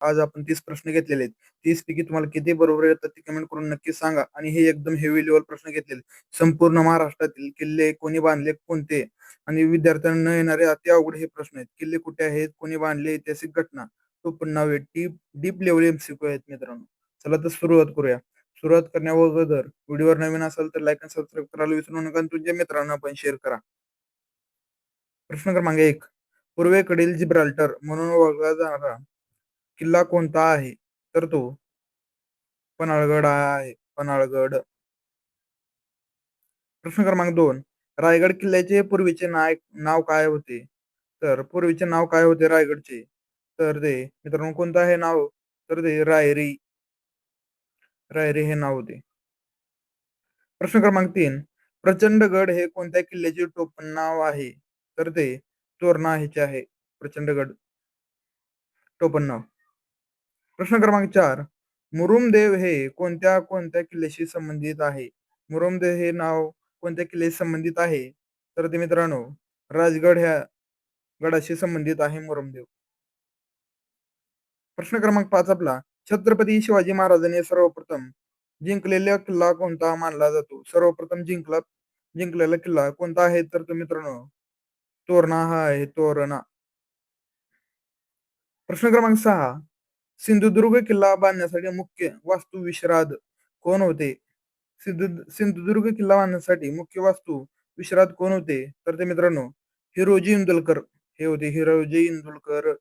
आज आपण 30 प्रश्न घेतलेले आहेत. 30 पैकी तुम्हाला किती बरोबर येतात ते कमेंट करून नक्की सांगा. आणि हे एकदम हेवी लेव्हल प्रश्न घेतलेले. संपूर्ण महाराष्ट्रातील किल्ले कोणी बांधले, कोणते? आणि विद्यार्थ्यांना येणारे अति अवघड हे प्रश्न आहेत. किल्ले कुठे आहेत, कोणी बांधले, ऐतिहासिक घटना. तो पण नाव डीप डीप लेव्हल एमसीक्यू आहेत मित्रांनो. चला तर सुरुवात करूया. सुरुवात करण्याअगोदर व्हिडिओवर नवीन असाल तर लाईक आणि सबस्क्राईब करायला विसरू नका आणि तुमच्या मित्रांना पण शेअर करा. प्रश्न क्रमांक 1. पूर्वेकडील जिब्राल्टर म्हणून ओळखला जाणारा किल्ला कोणता आहे? तर तो पन्हाळगड आहे. पन्हाळगड. प्रश्न क्रमांक 2. रायगड किल्ल्याचे पूर्वीचे नाव काय होते? तर पूर्वीचे नाव काय होते रायगडचे? तर ते मित्रांनो कोणतं आहे नाव? तर ते रायरी. रायरी हे नाव होते. प्रश्न क्रमांक 3. प्रचंडगड हे कोणत्या किल्ल्याचे टोपणनाव आहे? तर ते तोरणा ह्याचे आहे. प्रचंडगड टोपणनाव. प्रश्न क्रमांक 4. मुरुमदेव हे कोणत्या कोणत्या किल्ल्याशी संबंधित आहे? मुरुमदेव हे नाव कोणत्या किल्ल्याशी संबंधित आहे? तर ते मित्रांनो राजगड ह्या गडाशी संबंधित आहे मुरुमदेव. प्रश्न क्रमांक 5 आपला. छत्रपती शिवाजी महाराजांनी सर्वप्रथम जिंकलेला किल्ला कोणता मानला जातो? सर्वप्रथम जिंकलेला किल्ला कोणता आहे? तर तो मित्रांनो तोरणा हा आहे. तोरणा. प्रश्न क्रमांक 6. सिंधुदुर्ग किल्ला बांधण्यासाठी मुख्य वास्तुविशारद कोण होते? सिंधुदुर्ग किल्ला बांधण्यासाठी मुख्य वास्तू विशारद कोण होते? तर ते मित्रांनो हिरोजी इंदुलकर हे होते. हिरोजी इंदुलकर.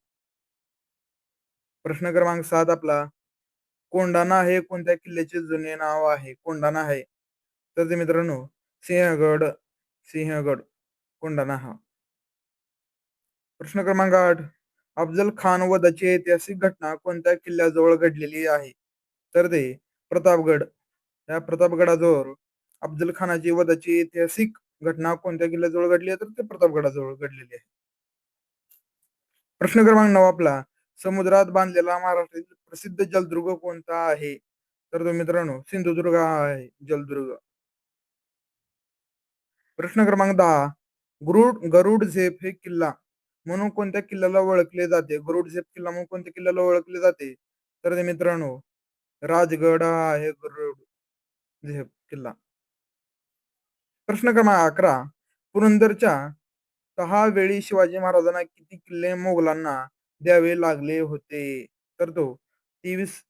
प्रश्न क्रमांक 7 आपला. कोंढाणा हे कोणत्या किल्ल्याचे जुने नाव आहे? कोंढाणा आहे. तर ते मित्रांनो सिंहगड. सिंहगड. कोंढाणा हा. प्रश्न क्रमांक 8. अफजल खान वधाची ऐतिहासिक घटना कोणत्या किल्ल्याजवळ घडलेली आहे? तर ते प्रतापगड. या प्रतापगडाजवळ अफजल खानाची वधाची ऐतिहासिक घटना कोणत्या किल्ल्याजवळ घडली आहे? तर ते प्रतापगडाजवळ घडलेली आहे. प्रश्न क्रमांक 9 आपला. समुद्रात बांधलेला महाराष्ट्रातील प्रसिद्ध जलदुर्ग कोणता आहे? तर तो मित्रांनो सिंधुदुर्ग हा आहे जलदुर्ग. प्रश्न क्रमांक 10. गरुड झेप हे किल्ला म्हणून कोणत्या किल्ल्याला ओळखले जाते? गरुड झेप किल्ला म्हणून कोणत्या किल्ल्याला ओळखले जाते? तर ते मित्रांनो राजगड हा आहे गरुड झेप किल्ला. प्रश्न क्रमांक 11. पुरंदरच्या 6 वेळी शिवाजी महाराजांना किती किल्ले मोगलांना द्यावे लागले होते? तर तो 23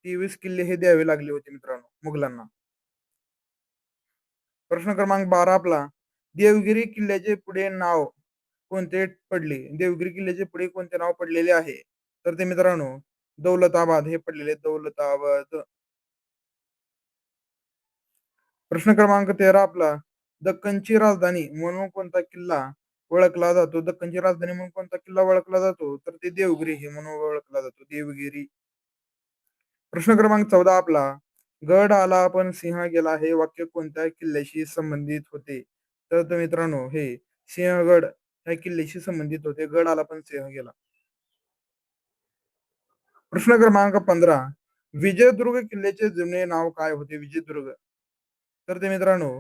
23 किल्ले हे द्यावे लागले होते मित्रांनो मुघलांना. प्रश्न क्रमांक 12 आपला. देवगिरी किल्ल्याचे पुढे नाव कोणते पडले? देवगिरी किल्ल्याचे पुढे कोणते नाव पडलेले आहे? तर ते मित्रांनो दौलताबाद हे पडलेले दौलताबाद. प्रश्न क्रमांक 13 आपला. दक्खनची राजधानी म्हणून कोणता किल्ला ओळखला जातो? दक्खनची राजधानी म्हणून कोणता किल्ला ओळखला जातो? तर ते देवगिरी हे म्हणून ओळखला जातो. देवगिरी. प्रश्न क्रमांक 14 आपला. गड आला पण सिंह गेला हे वाक्य कोणत्या किल्ल्याशी संबंधित होते? तर तो मित्रांनो हे सिंहगड या किल्ल्याशी संबंधित होते. गड आला पण सिंह गेला. प्रश्न क्रमांक 15. विजयदुर्ग किल्ल्याचे जुने नाव काय होते? विजयदुर्ग. तर ते मित्रांनो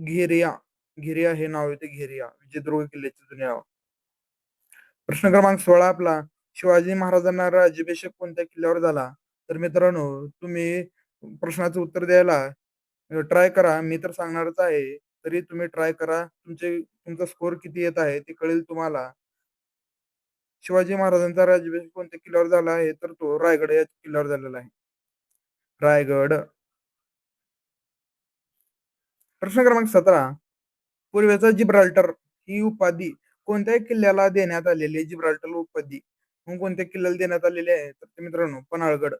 घेरिया. घेरिया हे नाव होते. घेरिया विजयदुर्ग किल्ल्याचे जुने नाव. प्रश्न क्रमांक 16 आपला. शिवाजी महाराजांना राज्याभिषेक कोणत्या किल्ल्यावर झाला? तर मित्रांनो तुम्ही प्रश्नाचं उत्तर द्यायला ट्राय करा. मी तर सांगणारच आहे. तरी तुम्ही ट्राय करा. तुमचा स्कोर किती येत आहे ते कळेल तुम्हाला. शिवाजी महाराजांचा राज्याभिषेक कोणत्या किल्ल्यावर झाला आहे? तर तो रायगड या किल्ल्यावर झालेला आहे. रायगड. प्रश्न क्रमांक 17. पूर्वेचा जिब्राल्टर ही उपाधी कोणत्या किल्ल्याला देण्यात आलेली आहे? जिब्राल्टर उपाधी मग कोणत्या किल्ल्याला देण्यात आलेली आहे? तर ते मित्रांनो पन्हाळगड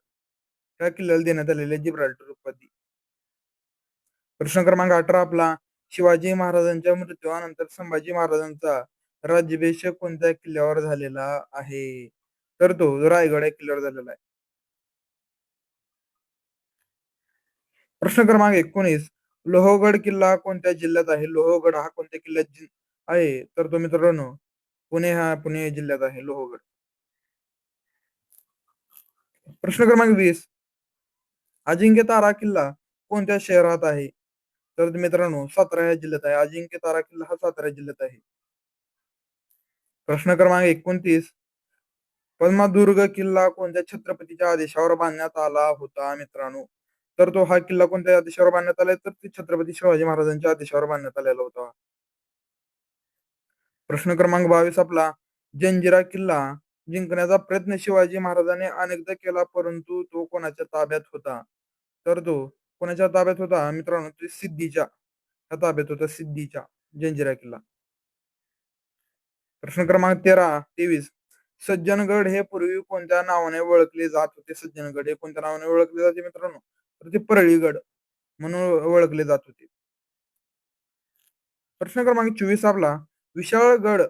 या किल्ल्याला देण्यात आलेली आहे जिब्राल्टर उपाधी. प्रश्न क्रमांक 18 आपला. शिवाजी महाराजांच्या मृत्यूनंतर संभाजी महाराजांचा राज्याभिषेक कोणत्या किल्ल्यावर झालेला आहे? तर तो रायगड या किल्ल्यावर झालेला आहे. प्रश्न क्रमांक 19. लोहगड किल्ला कोणत्या जिल्ह्यात आहे? लोहगड हा कोणत्या किल्ल्यात आहे? तर तो मित्रांनो पुणे जिल्ह्यात आहे लोहगड. प्रश्न क्रमांक 20. अजिंक्यतारा किल्ला कोणत्या शहरात आहे? तर मित्रांनो सातारा या जिल्ह्यात आहे. अजिंक्यतारा किल्ला हा सातारा जिल्ह्यात आहे. प्रश्न क्रमांक 29. पद्मादुर्ग किल्ला कोणत्या छत्रपतीच्या आदेशावर बांधण्यात आला होता मित्रांनो? तर तो हा किल्ला कोणत्या आदेशावर बांधण्यात आलाय? तर ते छत्रपती शिवाजी महाराजांच्या आदेशावर बांधण्यात आलेला होता. प्रश्न क्रमांक 22 आपला, जंजिरा किल्ला जिंकण्याचा प्रयत्न शिवाजी महाराजांनी अनेकदा केला, परंतु तो कोणाच्या ताब्यात होता? तर तो कोणाच्या ताब्यात होता मित्रांनो? तो सिद्धीच्या ताब्यात होता, सिद्धीच्या जंजिरा किल्ला. प्रश्न क्रमांक 23. सज्जनगड हे पूर्वी कोणत्या नावाने ओळखले जात होते? सज्जनगड हे कोणत्या नावाने ओळखले जाते मित्रांनो? तर ते परळीगड म्हणून ओळखले जात होते. प्रश्न क्रमांक 24 आपला, विशाळगड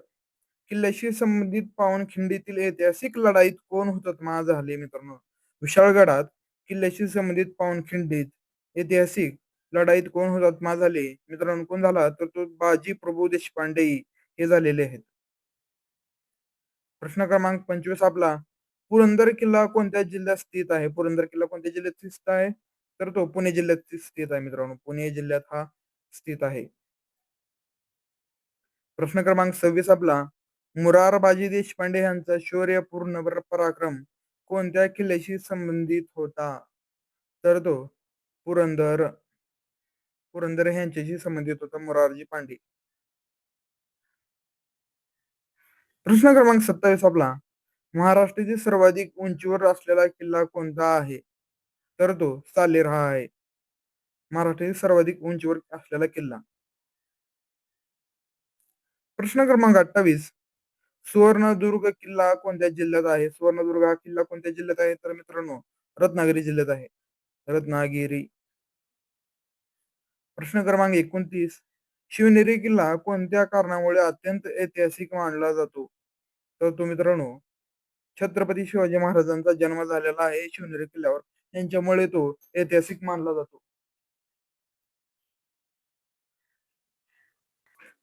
किल्ल्याशी संबंधित पावनखिंडीतील ऐतिहासिक लढाईत कोण हुतात्मा झाले मित्रांनो? विशाळगडात किल्ल्याशी संबंधित पावनखिंडीत ऐतिहासिक लढाईत कोण हुतात्मा झाले मित्रांनो? कोण झाला? तर तो बाजी प्रभू देशपांडे हे झालेले आहेत. प्रश्न क्रमांक 25 आपला, पुरंदर किल्ला कोणत्या जिल्ह्यात स्थित आहे? पुरंदर किल्ला कोणत्या जिल्ह्यात स्थित आहे? तर तो पुणे जिल्ह्यात स्थित आहे मित्रांनो. पुणे जिल्ह्यात हा स्थित आहे. प्रश्न क्रमांक 26 आपला, मुरारबाजी देशपांडे यांचा शौर्यपूर्ण पराक्रम कोणत्या किल्ल्याशी संबंधित होता? तर तो पुरंदर पुरंदर यांच्याशी संबंधित होता मुरारजी पांडे. प्रश्न क्रमांक 27 आपला, महाराष्ट्रातील सर्वाधिक उंचीवर असलेला किल्ला कोणता आहे? तर तो सालेर हा आहे. महाराष्ट्रातील सर्वाधिक उंचीवर असलेला किल्ला. प्रश्न क्रमांक 28. सुवर्णदुर्ग किल्ला कोणत्या जिल्ह्यात आहे? सुवर्णदुर्ग हा किल्ला कोणत्या जिल्ह्यात आहे? तर मित्रांनो रत्नागिरी जिल्ह्यात आहे. रत्नागिरी. प्रश्न क्रमांक 29. शिवनेरी किल्ला कोणत्या कारणामुळे अत्यंत ऐतिहासिक मानला जातो? तर तो मित्रांनो छत्रपती शिवाजी महाराजांचा जन्म झालेला आहे शिवनेरी किल्ल्यावर. यांच्यामुळे तो ऐतिहासिक मानला जातो.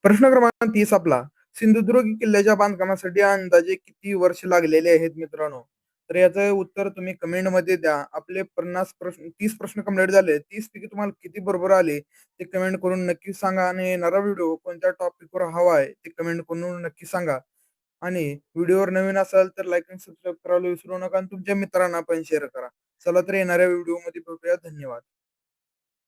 प्रश्न क्रमांक 30 आपला, सिंधुदुर्ग किल्ल्याच्या बांधकामासाठी अंदाजे किती वर्ष लागलेले आहेत मित्रांनो? तर याचं उत्तर तुम्ही कमेंटमध्ये द्या. आपले 30 प्रश्न कंप्लीट झाले. 30 पैकी तुम्हाला किती बरोबर आले ते कमेंट करून नक्की सांगा, आणि येणारा व्हिडिओ कोणत्या टॉपिकवर हवा आहे ते कमेंट करून नक्की सांगा. आणि व्हिडिओवर नवीन असाल तर लाईक आणि सबस्क्राईब करायला विसरू नका, आणि तुमच्या मित्रांना पण शेअर करा. चला तर येणाऱ्या व्हिडिओमध्ये भेटूया. धन्यवाद.